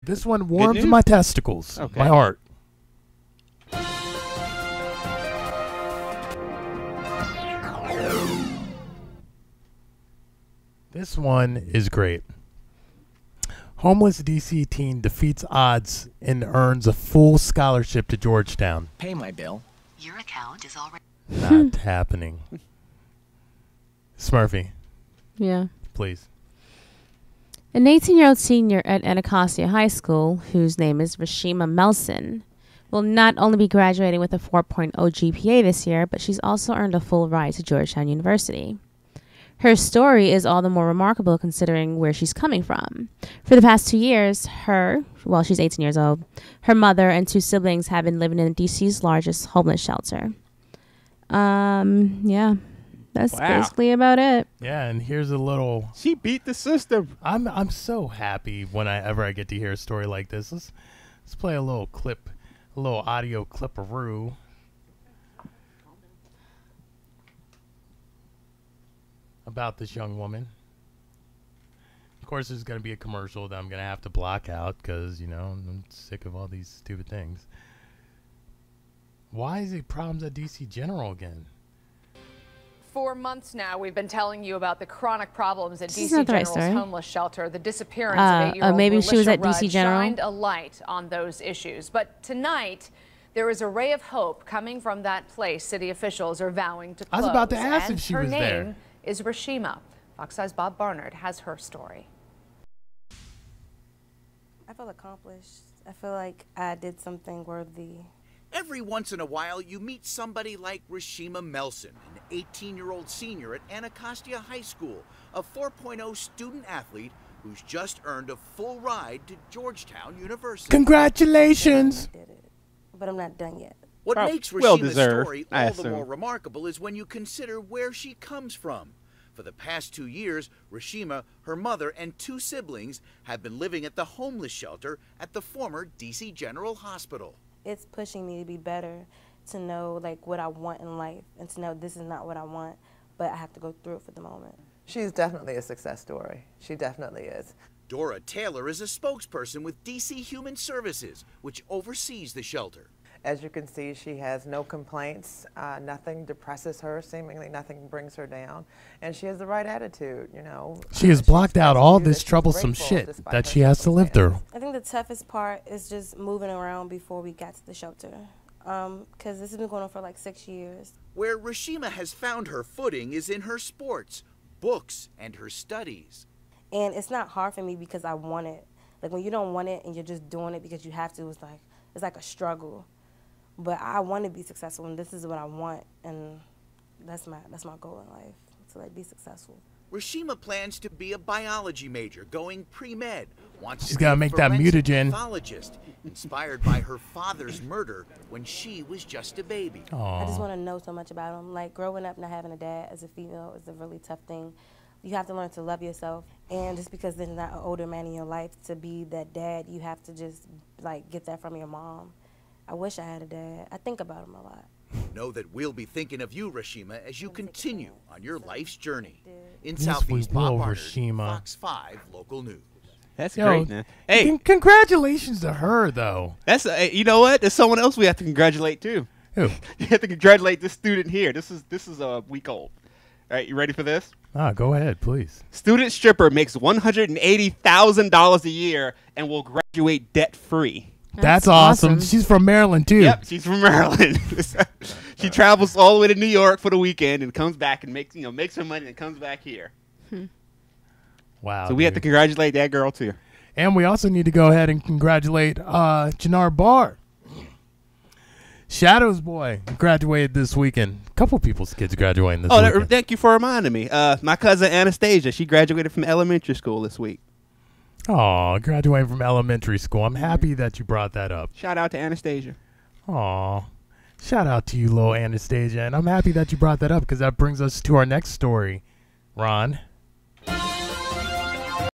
This one warms my testicles, my heart. This one is great. Homeless DC teen defeats odds and earns a full scholarship to Georgetown. Pay my bill. Your account is already Not happening. Smurfy. Yeah. Please. An 18-year-old senior at Anacostia High School, whose name is Rashema Melson, will not only be graduating with a 4.0 GPA this year, but she's also earned a full ride to Georgetown University. Her story is all the more remarkable considering where she's coming from. For the past 2 years, she's 18 years old, her mother and 2 siblings have been living in DC's largest homeless shelter. Yeah, that's basically about it. Yeah, and here's a little. She beat the system. I'm so happy whenever I get to hear a story like this. Let's play a little clip, a little audio clip-a-roo. About this young woman. Of course, there's going to be a commercial that I'm going to have to block out because, you know, I'm sick of all these stupid things. Why is it problems at DC General again? For months now, we've been telling you about the chronic problems at DC General's homeless shelter. The disappearance of 8-year-old maybe she was at Rudd DC General. shined a light on those issues. But tonight, there is a ray of hope coming from that place. City officials are vowing to close. I was about to ask if she was there. Her name is Rashema. Fox 5's Bob Barnard has her story. I feel accomplished. I feel like I did something worthy. Every once in a while, you meet somebody like Rashema Melson, an 18-year-old senior at Anacostia High School, a 4.0 student athlete who's just earned a full ride to Georgetown University. Congratulations! I did it, but I'm not done yet. What makes Rashema's story all the more remarkable is when you consider where she comes from. For the past 2 years, Rashema, her mother, and 2 siblings have been living at the homeless shelter at the former DC General Hospital. It's pushing me to be better, to know like what I want in life, and to know this is not what I want, but I have to go through it for the moment. She's definitely a success story. She definitely is. Dora Taylor is a spokesperson with DC Human Services, which oversees the shelter. As you can see, she has no complaints. Nothing depresses her. Seemingly nothing brings her down. And she has the right attitude, you know. She has blocked out all this troublesome shit that she has to live through. I think the toughest part is just moving around before we got to the shelter. Because this has been going on for like 6 years. Where Rashema has found her footing is in her sports, books, and her studies. And it's not hard for me because I want it. Like when you don't want it and you're just doing it because you have to, it's like a struggle. But I want to be successful, and this is what I want, and that's my goal in life, to like be successful. Rashema plans to be a biology major, going pre-med. She's got to make that mutagen. Pathologist, inspired by her father's murder when she was just a baby. Aww. I just want to know so much about him. Like growing up not having a dad as a female is a really tough thing. You have to learn to love yourself, and just because there's not an older man in your life to be that dad, you have to just like get that from your mom. I wish I had a dad. I think about him a lot. Know that we'll be thinking of you, Rashema, as you continue on your life's journey. In Yes, Southeast, we will, Bob Barnard, Rashema. Fox 5 Local News. That's great, man. Hey, congratulations to her, though. That's you know what? There's someone else we have to congratulate too. Who? You have to congratulate this student here. This is a week old. All right, you ready for this? Go ahead, please. Student stripper makes $180,000 a year and will graduate debt-free. That's awesome. She's from Maryland, too. Yep, she's from Maryland. She travels all the way to New York for the weekend and comes back and makes her money and comes back here. Wow. So we have to congratulate that girl, too. And we also need to go ahead and congratulate Jannar Barr. Shadow's boy graduated this weekend. A couple people's kids graduating this weekend. Thank you for reminding me. My cousin Anastasia, she graduated from elementary school this week. Aw, graduating from elementary school. I'm happy that you brought that up. Shout out to Anastasia. Aw, shout out to you, little Anastasia. And I'm happy that you brought that up because that brings us to our next story. Ron?